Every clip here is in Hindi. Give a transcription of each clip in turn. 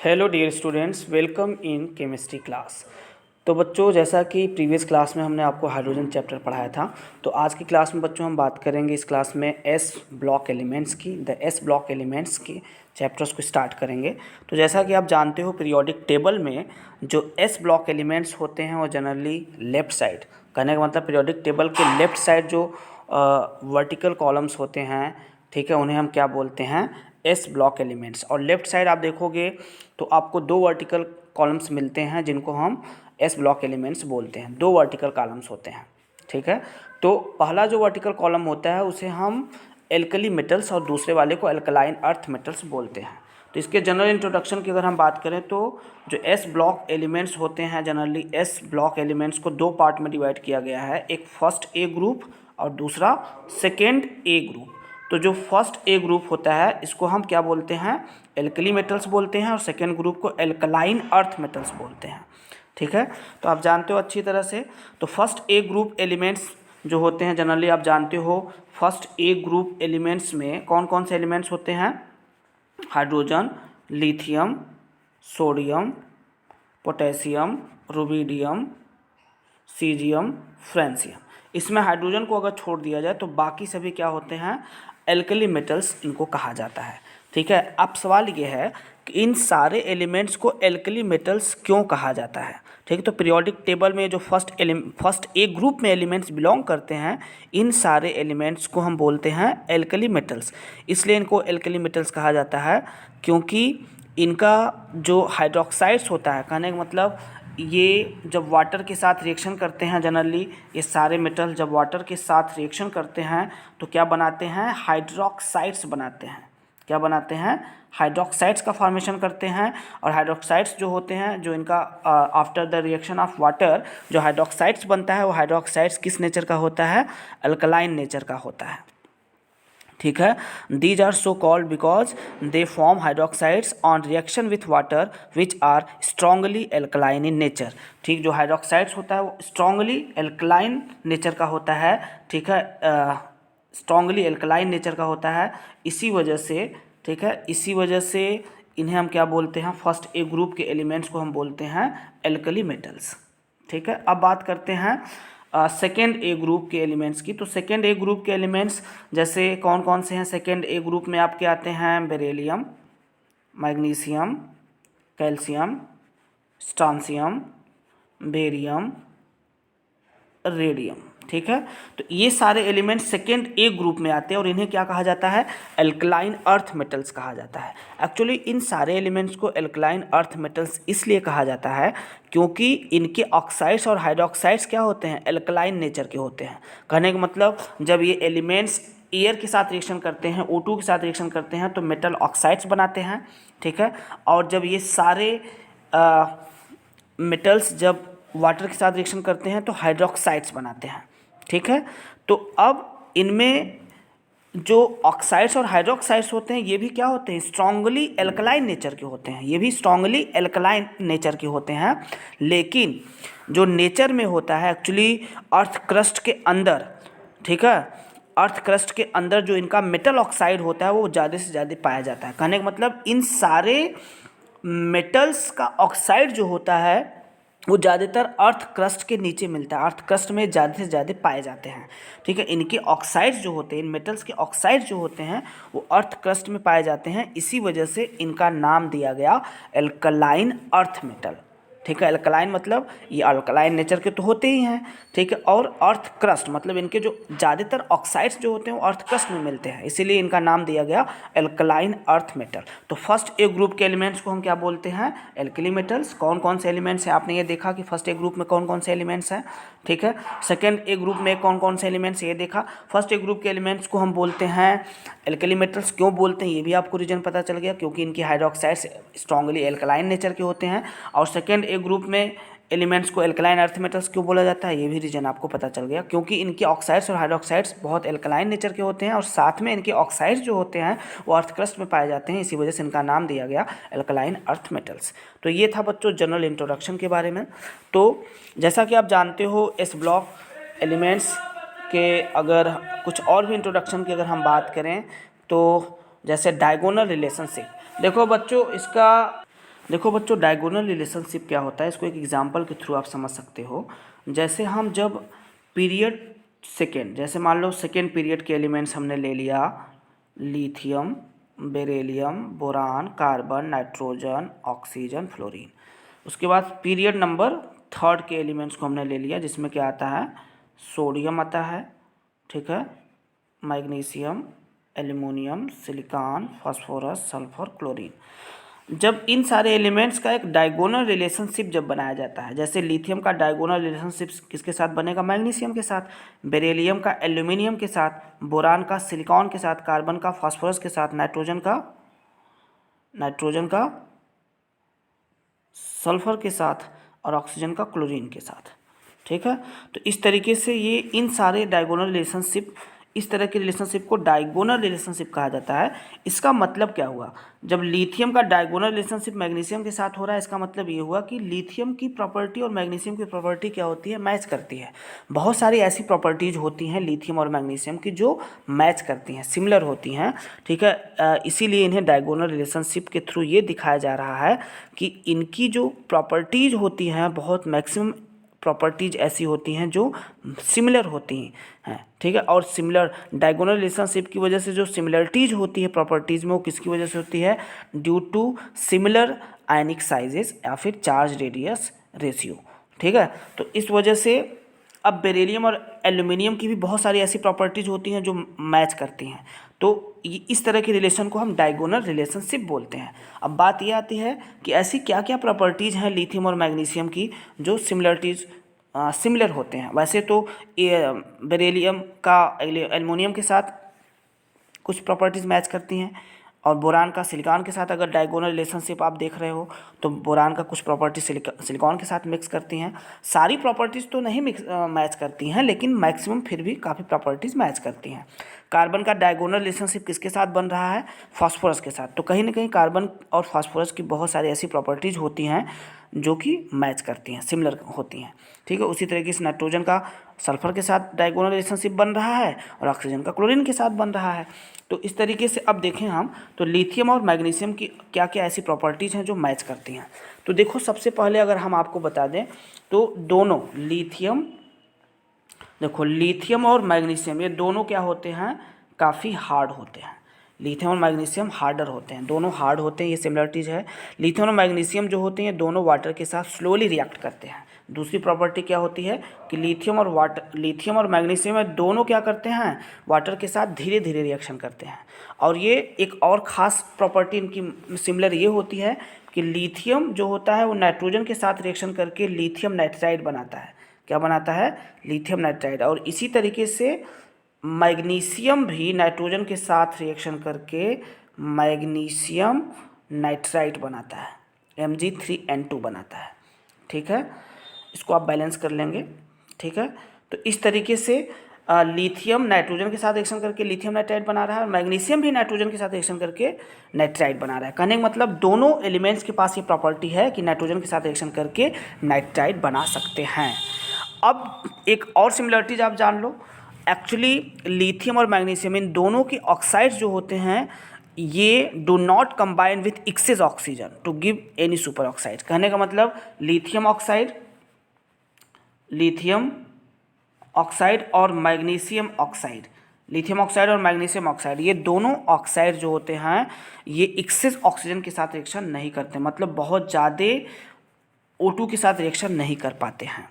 Hello dear students, welcome in chemistry class. तो बच्चों, जैसा कि प्रीवियस क्लास में हमने आपको हाइड्रोजन चैप्टर पढ़ाया था, तो आज की क्लास में बच्चों हम बात करेंगे इस क्लास में एस ब्लॉक एलिमेंट्स की, द एस ब्लॉक एलिमेंट्स की चैप्टर्स को स्टार्ट करेंगे। तो जैसा कि आप जानते हो, पीरियोडिक टेबल में जो एस ब्लॉक एलिमेंट्स होते हैं वो जनरली लेफ़्ट साइड, कहने का मतलब पीरियोडिक टेबल के लेफ़्ट साइड जो वर्टिकल कॉलम्स होते हैं, ठीक है, उन्हें हम क्या बोलते हैं, एस ब्लॉक एलिमेंट्स। और लेफ़्ट साइड आप देखोगे तो आपको दो वर्टिकल कॉलम्स मिलते हैं जिनको हम एस ब्लॉक एलिमेंट्स बोलते हैं। दो वर्टिकल कॉलम्स होते हैं, ठीक है। तो पहला जो वर्टिकल कॉलम होता है उसे हम एल्कली मेटल्स और दूसरे वाले को एल्कलाइन अर्थ मेटल्स बोलते हैं। तो इसके जनरल इंट्रोडक्शन की अगर हम बात करें तो जो एस ब्लॉक एलिमेंट्स होते हैं, जनरली एस ब्लॉक एलिमेंट्स को दो पार्ट में डिवाइड किया गया है, एक फर्स्ट ए ग्रुप और दूसरा सेकेंड ए ग्रुप। तो जो फर्स्ट ए ग्रुप होता है इसको हम क्या बोलते हैं, एल्कली मेटल्स बोलते हैं, और सेकेंड ग्रुप को एल्कलाइन अर्थ मेटल्स बोलते हैं, ठीक है। तो आप जानते हो अच्छी तरह से। तो फर्स्ट ए ग्रुप एलिमेंट्स जो होते हैं, जनरली आप जानते हो फर्स्ट ए ग्रुप एलिमेंट्स में कौन कौन से एलिमेंट्स होते हैं, hydrogen, lithium, sodium, potassium, rubidium, caesium, francium. इसमें हाइड्रोजन को अगर छोड़ दिया जाए तो बाकी सभी क्या होते हैं, एल्कली मेटल्स इनको कहा जाता है, ठीक है। अब सवाल ये है कि इन सारे एलिमेंट्स को एल्कली मेटल्स क्यों कहा जाता है, ठीक है। तो पीरियोडिक टेबल में जो फर्स्ट ए ग्रुप में एलिमेंट्स बिलोंग करते हैं, इन सारे एलिमेंट्स को हम बोलते हैं एल्कली मेटल्स। इसलिए इनको एल्कली मेटल्स कहा जाता है क्योंकि इनका जो हाइड्रोक्साइड्स होता है, कहने का मतलब ये जब वाटर के साथ रिएक्शन करते हैं, जनरली ये सारे मेटल जब वाटर के साथ रिएक्शन करते हैं तो क्या बनाते हैं, हाइड्रोक्साइड्स बनाते हैं। क्या बनाते हैं, हाइड्रोक्साइड्स का फॉर्मेशन करते हैं। और हाइड्रोक्साइड्स जो होते हैं, जो इनका after the reaction of water जो हाइड्रोक्साइड्स बनता है, वो हाइड्रोक्साइड्स किस नेचर का होता है, अल्कलाइन नेचर का होता है, ठीक है। These are so called because they form hydroxides on reaction with water which are strongly alkaline in nature. ठीक, जो हाइड्रोक्साइड्स होता है वो स्ट्रांगली एल्कलाइन नेचर का होता है, ठीक है, स्ट्रांगली एल्कलाइन नेचर का होता है। इसी वजह से, ठीक है, इसी वजह से इन्हें हम क्या बोलते हैं, फर्स्ट ए ग्रुप के एलिमेंट्स को हम बोलते हैं एल्कली मेटल्स, ठीक है। अब बात करते हैं सेकेंड ए ग्रुप के एलिमेंट्स की। तो सेकेंड ए ग्रुप के एलिमेंट्स जैसे कौन कौन से हैं, सेकेंड ए ग्रुप में आपके आते हैं beryllium, magnesium, calcium, strontium, barium, radium, ठीक है। तो ये सारे एलिमेंट्स सेकेंड ए ग्रुप में आते हैं और इन्हें क्या कहा जाता है, एल्कलाइन अर्थ मेटल्स कहा जाता है। एक्चुअली इन सारे एलिमेंट्स को एल्कलाइन अर्थ मेटल्स इसलिए कहा जाता है क्योंकि इनके ऑक्साइड्स और हाइड्रोक्साइड्स क्या होते हैं, एल्कलाइन नेचर के होते हैं। कहने का मतलब जब ये एलिमेंट्स एयर के साथ रिएक्शन करते हैं, O2 के साथ रिएक्शन करते हैं तो मेटल ऑक्साइड्स बनाते हैं, ठीक है। और जब ये सारे मेटल्स जब वाटर के साथ रिएक्शन करते हैं तो हाइड्रोक्साइड्स बनाते हैं, ठीक है। तो अब इनमें जो ऑक्साइड्स और हाइड्रोक्साइड्स होते हैं ये भी क्या होते हैं, स्ट्रांगली एल्कलाइन नेचर के होते हैं, ये भी स्ट्रांगली एल्कलाइन नेचर के होते हैं। लेकिन जो नेचर में होता है एक्चुअली अर्थ क्रस्ट के अंदर, ठीक है, अर्थ क्रस्ट के अंदर जो इनका मेटल ऑक्साइड होता है वो ज़्यादा से ज़्यादा पाया जाता है। कहने का मतलब इन सारे मेटल्स का ऑक्साइड जो होता है वो ज़्यादातर अर्थ क्रस्ट के नीचे मिलता है, अर्थ क्रस्ट में ज़्यादा से ज़्यादा पाए जाते हैं, ठीक है। इनके ऑक्साइड्स जो होते हैं, इन मेटल्स के ऑक्साइड्स जो होते हैं वो अर्थ क्रस्ट में पाए जाते हैं। इसी वजह से इनका नाम दिया गया एल्कलाइन अर्थ मेटल, ठीक है। एल्कलाइन मतलब ये अल्कलाइन नेचर के तो होते ही हैं, ठीक है। और अर्थ क्रस्ट मतलब इनके जो ज़्यादातर ऑक्साइड्स जो होते हैं वो अर्थ क्रस्ट में मिलते हैं, इसीलिए इनका नाम दिया गया एल्कलाइन अर्थ मेटल। तो फर्स्ट ए ग्रुप के एलिमेंट्स को हम क्या बोलते हैं, एल्कली मेटल्स। कौन कौन से एलिमेंट्स हैं, आपने ये देखा कि फर्स्ट ए ग्रुप में कौन कौन से एलिमेंट्स हैं, ठीक है। सेकेंड ए ग्रुप में कौन कौन से एलिमेंट्स, ये देखा। फर्स्ट ए ग्रुप के एलिमेंट्स को हम बोलते हैं एल्कली मेटल्स। क्यों बोलते हैं ये भी आपको रीजन पता चल गया, क्योंकि इनकी हाइड्रोक्साइड्स स्ट्रांगली एल्कलाइन नेचर के होते हैं। और सेकेंड ए ग्रुप में एलिमेंट्स को एल्कलाइन अर्थ मेटल्स क्यों बोला जाता है ये भी रीजन आपको पता चल गया, क्योंकि इनके ऑक्साइड्स और हाइड्रोक्साइड्स बहुत एल्कलाइन नेचर के होते हैं और साथ में इनके ऑक्साइड्स जो होते हैं वो अर्थ क्रस्ट में पाए जाते हैं, इसी वजह से इनका नाम दिया गया एल्कलाइन अर्थ मेटल्स। तो ये था बच्चों जनरल इंट्रोडक्शन के बारे में। तो जैसा कि आप जानते हो एस ब्लॉक एलिमेंट्स के अगर कुछ और भी इंट्रोडक्शन की अगर हम बात करें तो जैसे डायगोनल रिलेशनशिप, देखो बच्चों इसका देखो बच्चों, डायगोनल रिलेशनशिप क्या होता है इसको एक एग्जांपल के थ्रू आप समझ सकते हो। जैसे हम जब पीरियड सेकेंड, जैसे मान लो सेकेंड पीरियड के एलिमेंट्स हमने ले लिया, lithium, beryllium, boron, carbon, nitrogen, oxygen, fluorine. उसके बाद पीरियड नंबर थर्ड के एलिमेंट्स को हमने ले लिया, जिसमें क्या आता है, सोडियम आता है, ठीक है, magnesium, aluminium, silicon, phosphorus, sulphur, chlorine. जब इन सारे एलिमेंट्स का एक डायगोनल रिलेशनशिप जब बनाया जाता है, जैसे लिथियम का डायगोनल रिलेशनशिप किसके साथ बनेगा, मैग्नीशियम के साथ, बेरिलियम का एल्यूमिनियम के साथ, बोरान का सिलिकॉन के साथ, कार्बन का फास्फोरस के साथ, नाइट्रोजन का सल्फर के साथ और ऑक्सीजन का क्लोरीन के साथ। ठीक है, तो इस तरीके से ये इन सारे डायगोनल रिलेशनशिप, इस तरह के रिलेशनशिप को डायगोनल रिलेशनशिप कहा जाता है। इसका मतलब क्या हुआ, जब लिथियम का डायगोनल रिलेशनशिप मैग्नीशियम के साथ हो रहा है, इसका मतलब ये हुआ कि लिथियम की प्रॉपर्टी और मैग्नीशियम की प्रॉपर्टी क्या होती है, मैच करती है। बहुत सारी ऐसी प्रॉपर्टीज होती हैं लिथियम और मैग्नीशियम की जो मैच करती हैं, सिमिलर होती हैं। ठीक है, इसीलिए इन्हें डायगोनल रिलेशनशिप के थ्रू ये दिखाया जा रहा है कि इनकी जो प्रॉपर्टीज होती हैं, बहुत मैक्सिमम प्रॉपर्टीज ऐसी होती हैं जो सिमिलर होती हैं। ठीक है, और सिमिलर डायगोनल रिलेशनशिप की वजह से जो सिमिलरिटीज होती है प्रॉपर्टीज़ में, वो किसकी वजह से होती है, due to similar ionic sizes या फिर चार्ज रेडियस रेशियो। ठीक है, तो इस वजह से अब बेरिलियम और एल्यूमिनियम की भी बहुत सारी ऐसी प्रॉपर्टीज होती हैं जो मैच करती हैं, तो इस तरह के रिलेशन को हम डायगोनल रिलेशनशिप बोलते हैं। अब बात ये आती है कि ऐसी क्या क्या प्रॉपर्टीज़ हैं लिथियम और मैग्नीशियम की जो सिमिलर होते हैं। वैसे तो बेरिलियम का एल्युमिनियम के साथ कुछ प्रॉपर्टीज़ मैच करती हैं, और बोरान का सिलिकॉन के साथ अगर डायगोनल रिलेशनशिप आप देख रहे हो तो बोरान का कुछ प्रॉपर्टी सिलिकॉन के साथ मिक्स करती हैं। सारी प्रॉपर्टीज़ तो नहीं मैच करती हैं, लेकिन मैक्सिमम फिर भी काफ़ी प्रॉपर्टीज़ मैच करती हैं। कार्बन का डायगोनल रिलेशनशिप किसके साथ बन रहा है, फास्फोरस के साथ। तो कहीं ना कहीं कार्बन और फास्फोरस की बहुत सारी ऐसी प्रॉपर्टीज़ होती हैं जो कि मैच करती हैं, सिमिलर होती हैं। ठीक है, उसी तरीके से नाइट्रोजन का सल्फर के साथ डायगोनल रिलेशनशिप बन रहा है और ऑक्सीजन का क्लोरीन के साथ बन रहा है। तो इस तरीके से अब देखें हम, तो लिथियम और मैग्नीशियम की क्या क्या ऐसी प्रॉपर्टीज़ हैं जो मैच करती हैं। तो देखो, सबसे पहले अगर हम आपको बता दें तो दोनों लिथियम और मैग्नीशियम, ये दोनों क्या होते हैं, काफ़ी हार्ड होते हैं। लिथियम और मैग्नीशियम हार्डर होते हैं, दोनों हार्ड होते हैं, ये सिमिलरिटीज़ है। लिथियम और मैग्नीशियम जो होते हैं दोनों वाटर के साथ स्लोली रिएक्ट करते हैं। दूसरी प्रॉपर्टी क्या होती है कि लिथियम और मैग्नीशियम में दोनों क्या करते हैं, वाटर के साथ धीरे धीरे रिएक्शन करते हैं। और ये एक और ख़ास प्रॉपर्टी इनकी सिमिलर ये होती है कि लिथियम जो होता है वो नाइट्रोजन के साथ रिएक्शन करके लिथियम नाइट्राइड बनाता है। क्या बनाता है, लिथियम नाइट्राइड। और इसी तरीके से मैग्नीशियम भी नाइट्रोजन के साथ रिएक्शन करके मैग्नीशियम नाइट्राइड बनाता है, Mg3N2 बनाता है। ठीक है, इसको आप बैलेंस कर लेंगे। ठीक है, तो इस तरीके से लिथियम नाइट्रोजन के साथ रिएक्शन करके लिथियम नाइट्राइड बना रहा है, और मैग्नीशियम भी नाइट्रोजन के साथ रिएक्शन करके नाइट्राइड बना रहा है। कहने का मतलब दोनों एलिमेंट्स के पास ये प्रॉपर्टी है कि नाइट्रोजन के साथ रिएक्शन करके नाइट्राइड बना सकते हैं। अब एक और सिमिलरिटीज आप जान लो, एक्चुअली लिथियम और मैग्नीशियम इन दोनों के ऑक्साइड्स जो होते हैं ये do not combine with excess oxygen to give any super oxide. कहने का मतलब लिथियम ऑक्साइड और मैग्नीशियम ऑक्साइड, ये दोनों ऑक्साइड जो होते हैं ये एक्सेस ऑक्सीजन के साथ रिएक्शन नहीं करते, मतलब बहुत ज़्यादा O2 के साथ रिएक्शन नहीं कर पाते हैं।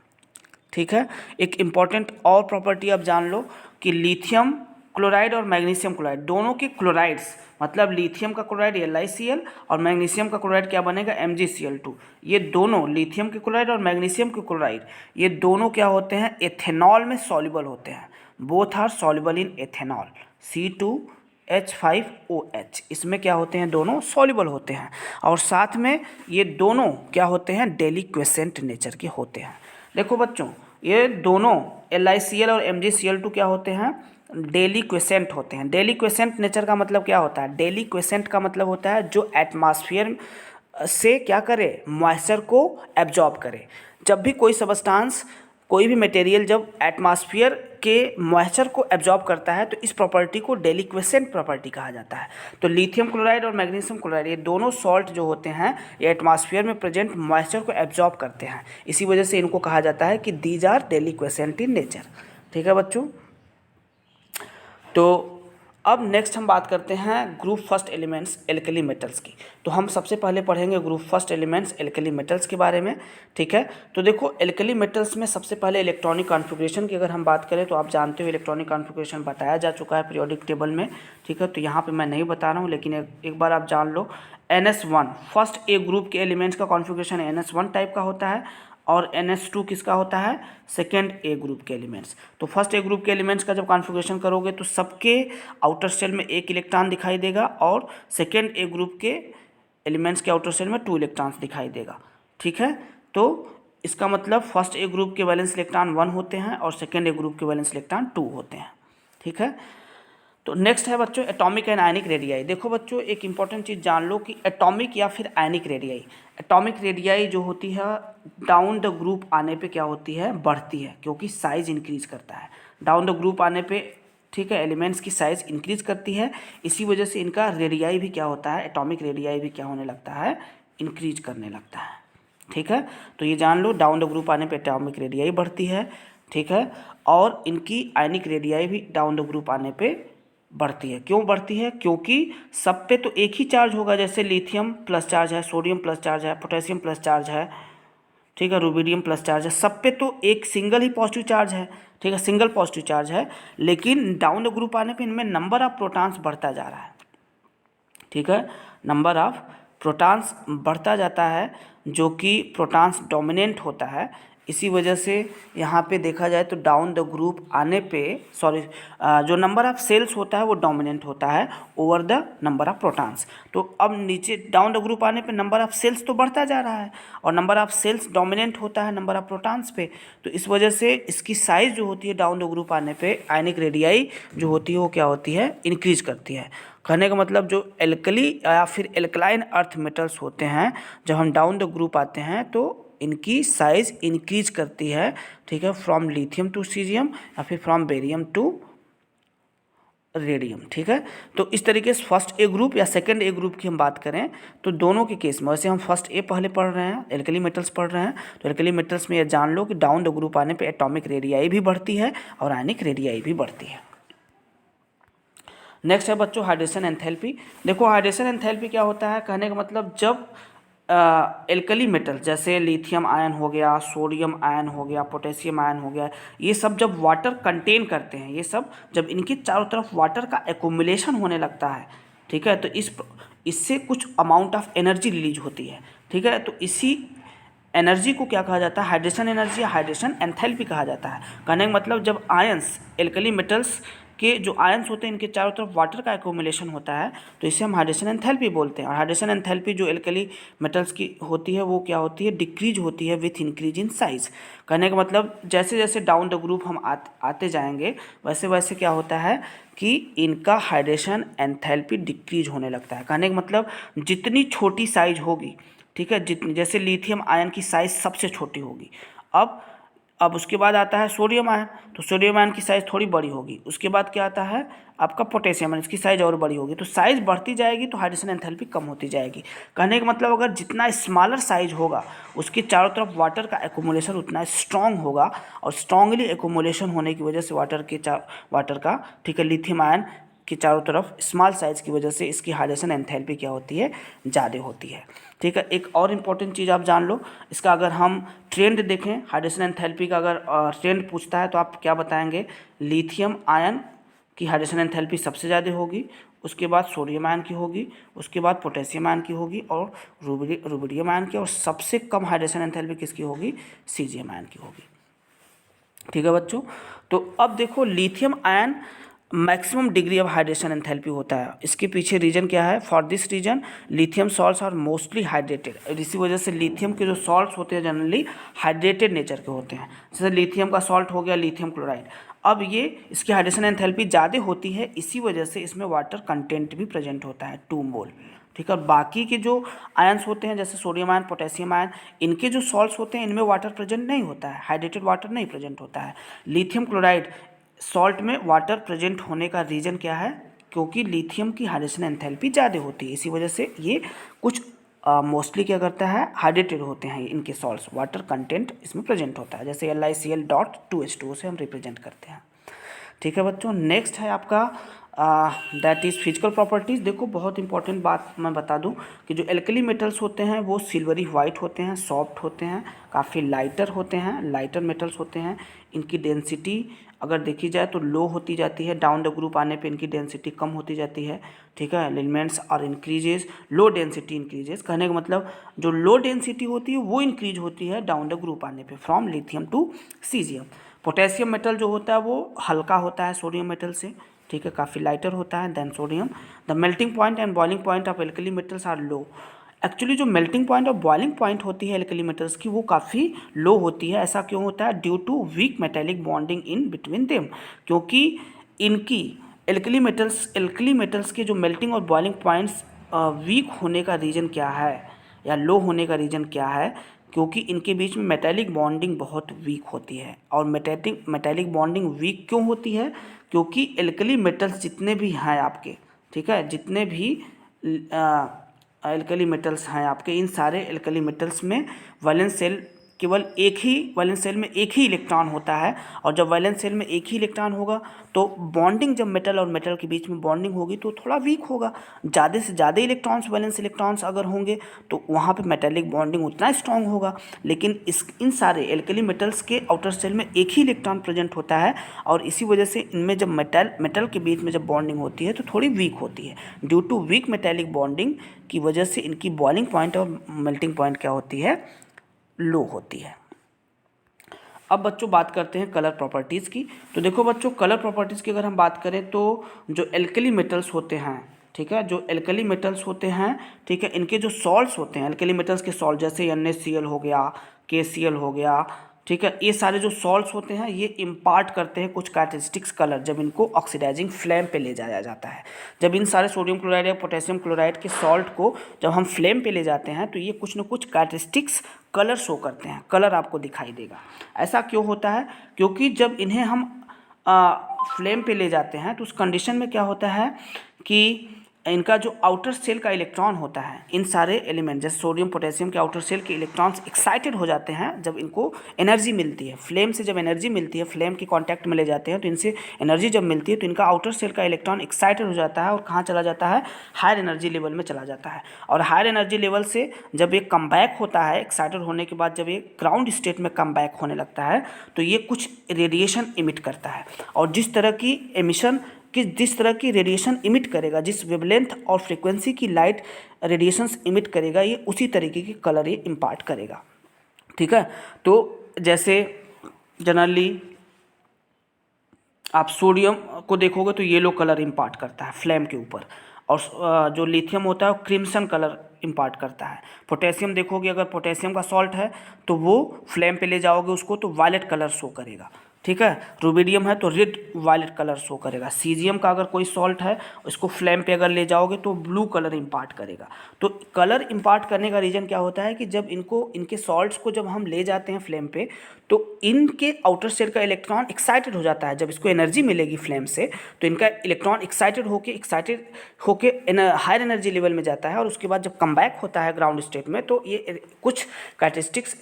ठीक है, एक इम्पॉर्टेंट और प्रॉपर्टी आप जान लो कि लिथियम क्लोराइड और मैग्नीशियम क्लोराइड दोनों के क्लोराइड्स, मतलब लिथियम का क्लोराइड LiCl और मैग्नीशियम का क्लोराइड क्या बनेगा, MgCl2। ये दोनों लिथियम के क्लोराइड और मैग्नीशियम के क्लोराइड ये दोनों क्या होते हैं, एथेनॉल में सॉल्युबल होते हैं। Both are soluble in ethanol, C2H5OH, इसमें क्या होते हैं, दोनों सॉल्युबल होते हैं। और साथ में ये दोनों क्या होते हैं, डेलिक्वेसेंट नेचर के होते हैं। देखो बच्चों, ये दोनों LiCl और MgCl2 क्या होते हैं, डेलिक्वेसेंट होते हैं। डेलिक्वेसेंट नेचर का मतलब क्या होता है, डेलिक्वेसेंट का मतलब होता है जो एटमॉस्फेयर से क्या करे, मॉइस्चर को एब्जॉर्ब करे। जब भी कोई सबस्टांस कोई भी मटेरियल जब एटमॉस्फेयर के मॉइस्चर को एब्जॉर्ब करता है तो इस प्रॉपर्टी को डेलिक्वेसेंट प्रॉपर्टी कहा जाता है। तो लिथियम क्लोराइड और मैग्नीशियम क्लोराइड ये दोनों सॉल्ट जो होते हैं ये एटमॉस्फेयर में प्रेजेंट मॉइस्चर को एब्जॉर्ब करते हैं, इसी वजह से इनको कहा जाता है कि these are deliquescent in nature. ठीक है बच्चों। तो अब नेक्स्ट हम बात करते हैं group first elements alkali metals की। तो हम सबसे पहले पढ़ेंगे group first elements alkali metals के बारे में। ठीक है। तो देखो एल्कली मेटल्स में सबसे पहले इलेक्ट्रॉनिक कॉन्फ़िगरेशन की अगर हम बात करें तो आप जानते हो इलेक्ट्रॉनिक कॉन्फ़िगरेशन बताया जा चुका है पीरियोडिक टेबल में। ठीक है। तो यहाँ पे मैं नहीं बता रहा हूँ, लेकिन एक बार आप जान लो। NS1 फर्स्ट ए ग्रुप के एलिमेंट्स का कॉन्फ़िगरेशन NS1 टाइप का होता है और NS2 किसका होता है, सेकेंड ए ग्रुप के एलिमेंट्स। तो फर्स्ट ए ग्रुप के एलिमेंट्स का जब कॉन्फ़िगरेशन करोगे तो सबके आउटर शेल में एक इलेक्ट्रॉन दिखाई देगा और सेकेंड ए ग्रुप के एलिमेंट्स के आउटर शेल में 2 इलेक्ट्रॉन्स दिखाई देगा। ठीक है। तो इसका मतलब फर्स्ट ए ग्रुप के वैलेंस इलेक्ट्रॉन 1 होते हैं और सेकेंड ए ग्रुप के वैलेंस इलेक्ट्रॉन 2 होते हैं। ठीक है। तो नेक्स्ट है बच्चों एटॉमिक एंड आयनिक रेडियाई। देखो बच्चों एक इंपॉर्टेंट चीज़ जान लो कि एटॉमिक या फिर आयनिक रेडियाई, एटॉमिक रेडियाई जो होती है डाउन द ग्रुप आने पे क्या होती है, बढ़ती है, क्योंकि साइज इंक्रीज करता है डाउन द ग्रुप आने पे। ठीक है। एलिमेंट्स की साइज इंक्रीज करती है, इसी वजह से इनका रेडियाई भी क्या होता है, एटॉमिक रेडियाई भी क्या होने लगता है, इंक्रीज करने लगता है। ठीक है। तो ये जान लो डाउन द ग्रुप आने पे एटॉमिक रेडियाई बढ़ती है। ठीक है। और इनकी आयनिक रेडियाई भी डाउन द ग्रुप आने पे बढ़ती है। क्यों बढ़ती है, क्योंकि सब पे तो एक ही चार्ज होगा, जैसे लिथियम प्लस चार्ज है, सोडियम प्लस चार्ज है, पोटेशियम प्लस चार्ज है। ठीक है। रुबिडियम प्लस चार्ज है, सब पे तो एक सिंगल ही पॉजिटिव चार्ज है। ठीक है। सिंगल पॉजिटिव चार्ज है, लेकिन डाउन द ग्रुप आने पे इनमें नंबर ऑफ प्रोटॉन्स बढ़ता जा रहा है। ठीक है। नंबर ऑफ प्रोटॉन्स बढ़ता जाता है, जो कि प्रोटॉन्स डोमिनेंट होता है। इसी वजह से यहाँ पे देखा जाए तो डाउन द ग्रुप आने पे जो नंबर ऑफ सेल्स होता है वो डोमिनेंट होता है over the number of protons. तो अब नीचे डाउन द ग्रुप आने पे नंबर ऑफ सेल्स तो बढ़ता जा रहा है और नंबर ऑफ सेल्स डोमिनेंट होता है नंबर ऑफ प्रोटॉन्स पे। तो इस वजह से इसकी साइज़ जो होती है डाउन द ग्रुप आने पे आयनिक रेडियाई जो होती है वो क्या होती है, इंक्रीज करती है। कहने का मतलब जो एल्कली या फिर एल्कलाइन अर्थ मेटल्स होते हैं जब हम डाउन द ग्रुप आते हैं तो इनकी साइज़ इंक्रीज करती है। ठीक है। फ्रॉम लिथियम टू सीजियम या फिर फ्रॉम बेरियम टू रेडियम। ठीक है। तो इस तरीके से फर्स्ट ए ग्रुप या सेकंड ए ग्रुप की हम बात करें तो दोनों के केस में, वैसे हम फर्स्ट ए पहले पढ़ रहे हैं, एल्कली मेटल्स पढ़ रहे हैं, तो एल्कली मेटल्स में ये जान लो कि डाउन द ग्रुप आने पे एटॉमिक रेडियाई भी बढ़ती है और आयनिक रेडियाई भी बढ़ती है। नेक्स्ट है बच्चों हाइड्रेशन एंथैल्पी। देखो हाइड्रेशन एंथैल्पी क्या होता है, कहने का मतलब जब एल्कली मेटल जैसे लिथियम आयन हो गया, सोडियम आयन हो गया, पोटेशियम आयन हो गया, ये सब जब वाटर कंटेन करते हैं, ये सब जब इनके चारों तरफ वाटर का एक्युमुलेशन होने लगता है, ठीक है, तो इससे कुछ अमाउंट ऑफ एनर्जी रिलीज होती है। ठीक है। तो इसी एनर्जी को क्या कहा जाता है, हाइड्रेशन एनर्जी या हाइड्रेशन एंथैल्पी कहा जाता है। कहने का मतलब जब आयंस एल्कली मेटल्स के जो आयंस होते हैं इनके चारों तरफ वाटर का एक्युमुलेशन होता है तो इसे हम हाइड्रेशन एंथैल्पी बोलते हैं। और हाइड्रेशन एंथैल्पी जो एल्कली मेटल्स की होती है वो क्या होती है, डिक्रीज होती है विथ इंक्रीज इन साइज। कहने का मतलब जैसे जैसे डाउन द ग्रुप हम आते जाएंगे वैसे वैसे क्या होता है कि इनका हाइड्रेशन एंथैल्पी डिक्रीज होने लगता है। कहने का मतलब जितनी छोटी साइज होगी, ठीक है, जितनी जैसे लिथियम आयन की साइज़ सबसे छोटी होगी, अब उसके बाद आता है सोडियम आयन, तो सोडियम आयन की साइज़ थोड़ी बड़ी होगी। उसके बाद क्या आता है आपका पोटेशियम आयन, इसकी साइज़ और बड़ी होगी। तो साइज़ बढ़ती जाएगी तो हाइड्रेशन एंथैल्पी कम होती जाएगी। कहने का मतलब अगर जितना स्मॉलर साइज होगा उसके चारों तरफ वाटर का एक्युमुलेशन उतना स्ट्रॉन्ग होगा और स्ट्रांगली एक्युमुलेशन होने की वजह से वाटर का ठीक है लिथियम आयन कि चारों तरफ स्मॉल साइज़ की वजह से इसकी हाइड्रेशन एंथैल्पी क्या होती है, ज़्यादा होती है। ठीक है। एक और इम्पॉर्टेंट चीज़ आप जान लो, इसका अगर हम ट्रेंड देखें, हाइड्रेशन एंथैल्पी का अगर ट्रेंड पूछता है तो आप क्या बताएंगे, लिथियम आयन की हाइड्रेशन एंथैल्पी सबसे ज़्यादा होगी, उसके बाद सोडियम आयन की होगी, उसके बाद पोटेशियम आयन की होगी और रुबिडियम आयन की, और सबसे कम हाइड्रेशन एंथैल्पी किसकी होगी, सीजियम आयन की होगी। ठीक है बच्चों। तो अब देखो lithium ion maximum degree of hydration enthalpy होता है। इसके पीछे रीजन क्या है, for this reason lithium salts are mostly hydrated. इसी वजह से लिथियम के जो सॉल्ट्स होते हैं जनरली हाइड्रेटेड नेचर के होते हैं। जैसे लिथियम का सॉल्ट हो गया लिथियम क्लोराइड, अब ये इसकी हाइड्रेशन एंथैल्पी ज़्यादा होती है, इसी वजह से इसमें वाटर कंटेंट भी प्रेजेंट होता है 2 मोल। ठीक है। और बाकी के जो आयंस होते हैं जैसे सोडियम आयन, पोटेशियम आयन, इनके जो सॉल्ट्स होते हैं इनमें वाटर प्रेजेंट नहीं होता है, हाइड्रेटेड वाटर नहीं प्रेजेंट होता है। लिथियम क्लोराइड सॉल्ट में वाटर प्रेजेंट होने का रीज़न क्या है? क्योंकि लिथियम की हाइड्रेशन एंथैल्पी ज़्यादा होती है, इसी वजह से ये कुछ मोस्टली क्या करता है, हाइड्रेटेड होते हैं इनके सॉल्ट्स, वाटर कंटेंट इसमें प्रेजेंट होता है, जैसे LiCl.2H2O से हम रिप्रेजेंट करते हैं। ठीक है बच्चों, नेक्स्ट है आपका दैट इज़ फिजिकल प्रॉपर्टीज़। देखो बहुत इंपॉर्टेंट बात मैं बता दूं कि जो एल्कली मेटल्स होते हैं वो सिल्वरी वाइट होते हैं, सॉफ्ट होते हैं, काफ़ी लाइटर होते हैं, लाइटर मेटल्स होते हैं। इनकी डेंसिटी अगर देखी जाए तो लो होती जाती है, डाउन द ग्रुप आने पे इनकी डेंसिटी कम होती जाती है। ठीक है, elements are increases, low density increases, कहने का मतलब जो लो डेंसिटी होती है वो इंक्रीज होती है डाउन द ग्रुप आने पे, from lithium to caesium. Potassium metal जो होता है वो हल्का होता है सोडियम मेटल से, ठीक है, काफ़ी लाइटर होता है than sodium. The melting point and boiling point of alkali metals are low. Actually जो मेल्टिंग पॉइंट और बॉइलिंग पॉइंट होती है एल्कली मेटल्स की वो काफ़ी लो होती है। ऐसा क्यों होता है? Due to weak metallic bonding in between them, क्योंकि इनकी एल्कली मेटल्स के जो मेल्टिंग और बॉइलिंग पॉइंट्स वीक होने का रीज़न क्या है या लो होने का रीज़न क्या है? क्योंकि इनके बीच में मेटेलिक बॉन्डिंग बहुत वीक होती है। और मेटेलिक बॉन्डिंग वीक क्यों होती है? क्योंकि एल्कली मेटल्स जितने भी हैं आपके, ठीक है, जितने भी एल्कली मेटल्स हैं आपके, इन सारे एल्कली मेटल्स में वैलेंस सेल केवल एक ही, वैलेंस सेल में एक ही इलेक्ट्रॉन होता है। और जब वैलेंस सेल में एक ही इलेक्ट्रॉन होगा तो बॉन्डिंग, जब मेटल और मेटल के बीच में बॉन्डिंग होगी तो थोड़ा वीक होगा। ज़्यादा से ज़्यादा इलेक्ट्रॉन्स, वैलेंस इलेक्ट्रॉन्स अगर होंगे तो वहाँ पे मेटेलिक बॉन्डिंग उतना स्ट्रांग होगा। लेकिन इन सारे एल्कली मेटल्स के आउटर सेल में एक ही इलेक्ट्रॉन प्रेजेंट होता है और इसी वजह से इनमें जब मेटल के बीच में जब बॉन्डिंग होती है तो थोड़ी वीक होती है। Due to weak metallic bonding की वजह से इनकी बॉइलिंग पॉइंट और मेल्टिंग पॉइंट क्या होती है? लो होती है। अब बच्चों बात करते हैं कलर प्रॉपर्टीज़ की। तो देखो बच्चों, कलर प्रॉपर्टीज़ की अगर हम बात करें तो जो एल्कली मेटल्स होते हैं, ठीक है, जो एल्कली मेटल्स होते हैं, ठीक है, इनके जो सॉल्ट्स होते हैं, एल्कली मेटल्स के सॉल्ट जैसे NaCl हो गया, KCl हो गया, ठीक है, ये सारे जो सॉल्ट्स होते हैं ये इम्पार्ट करते हैं कुछ कैरेक्टरिस्टिक्स कलर जब इनको ऑक्सीडाइजिंग फ्लेम पे ले जाया जाता है। जब इन सारे सोडियम क्लोराइड या पोटेशियम क्लोराइड के सॉल्ट को जब हम फ्लेम पे ले जाते हैं तो ये कुछ न कुछ कैरेक्टरिस्टिक्स कलर शो करते हैं, कलर आपको दिखाई देगा। ऐसा क्यों होता है? क्योंकि जब इन्हें हम फ्लेम पे ले जाते हैं तो उस कंडीशन में क्या होता है कि इनका जो आउटर सेल का इलेक्ट्रॉन होता है, इन सारे एलिमेंट जैसे सोडियम पोटेशियम के आउटर सेल के इलेक्ट्रॉन्स एक्साइटेड हो जाते हैं जब इनको एनर्जी मिलती है फ्लेम से। जब एनर्जी मिलती है, फ्लेम के कांटेक्ट में ले जाते हैं तो इनसे एनर्जी जब मिलती है तो इनका आउटर सेल का इलेक्ट्रॉन एक्साइटेड हो जाता है और कहाँ चला जाता है? हायर एनर्जी लेवल में चला जाता है। और हायर एनर्जी लेवल से जब ये कम बैक होता है, एक्साइटेड होने के बाद जब ये ग्राउंड स्टेट में कम बैक होने लगता है तो ये कुछ रेडिएशन इमिट करता है। और जिस तरह की रेडिएशन इमिट करेगा, जिस वेवलेंथ और फ्रीक्वेंसी की लाइट रेडिएशंस इमिट करेगा, ये उसी तरीके की कलर ये इम्पार्ट करेगा। ठीक है, तो जैसे जनरली आप सोडियम को देखोगे तो येलो कलर इम्पार्ट करता है फ्लेम के ऊपर, और जो लिथियम होता है वो क्रिम्सन कलर इम्पार्ट करता है। पोटेशियम देखोगे, अगर पोटेशियम का सॉल्ट है तो वो फ्लेम पे ले जाओगे उसको तो वायलेट कलर शो करेगा। ठीक है, रुबिडियम है तो रेड वायलेट कलर शो करेगा। सीजियम का अगर कोई सॉल्ट है उसको फ्लेम पे अगर ले जाओगे तो ब्लू कलर इम्पार्ट करेगा। तो कलर इम्पार्ट करने का रीज़न क्या होता है कि जब इनके सॉल्ट्स को जब हम ले जाते हैं फ्लेम पे तो इनके आउटर सेल का इलेक्ट्रॉन एक्साइटेड हो जाता है। जब इसको एनर्जी मिलेगी फ्लेम से तो इनका इलेक्ट्रॉन एक्साइटेड होके हायर एनर्जी लेवल में जाता है और उसके बाद जब कम बैक होता है ग्राउंड स्टेट में तो ये कुछ कैरेक्टरिस्टिक्स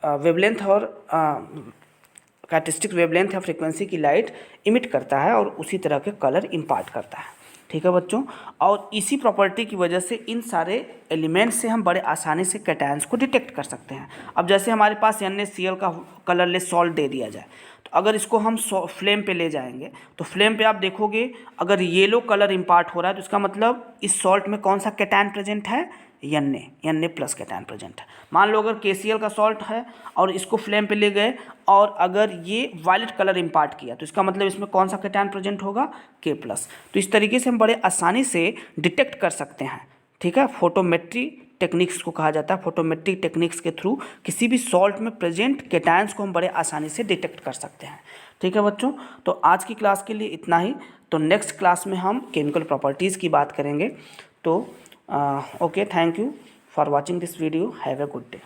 वेवलेंथ और कैरेक्टरिस्टिक वेवलेंथ या फ्रीक्वेंसी की लाइट इमिट करता है और उसी तरह के कलर इम्पार्ट करता है। ठीक है बच्चों, और इसी प्रॉपर्टी की वजह से इन सारे एलिमेंट्स से हम बड़े आसानी से कैटायंस को डिटेक्ट कर सकते हैं। अब जैसे हमारे पास NaCl का कलरलेस सॉल्ट दे दिया जाए तो अगर इसको हम फ्लेम पे ले जाएंगे तो फ्लेम पे आप देखोगे अगर येलो कलर इम्पार्ट हो रहा है तो इसका मतलब इस सॉल्ट में कौन सा कैटायन प्रेजेंट है? Na प्लस कैटायन प्रेजेंट है। मान लो अगर KCl का सॉल्ट है और इसको फ्लेम पे ले गए और अगर ये वायलेट कलर इम्पार्ट किया तो इसका मतलब इसमें कौन सा कैटायन प्रेजेंट होगा? K plus. तो इस तरीके से हम बड़े आसानी से डिटेक्ट कर सकते हैं। ठीक है, फोटोमेट्री टेक्निक्स को कहा जाता है। फोटोमेट्रिक टेक्निक्स के थ्रू किसी भी सॉल्ट में प्रेजेंट कैटायंस को हम बड़े आसानी से डिटेक्ट कर सकते हैं। ठीक है बच्चों, तो आज की क्लास के लिए इतना ही। तो नेक्स्ट क्लास में हम केमिकल प्रॉपर्टीज़ की बात करेंगे। तो okay, thank you for watching this video, have a good day.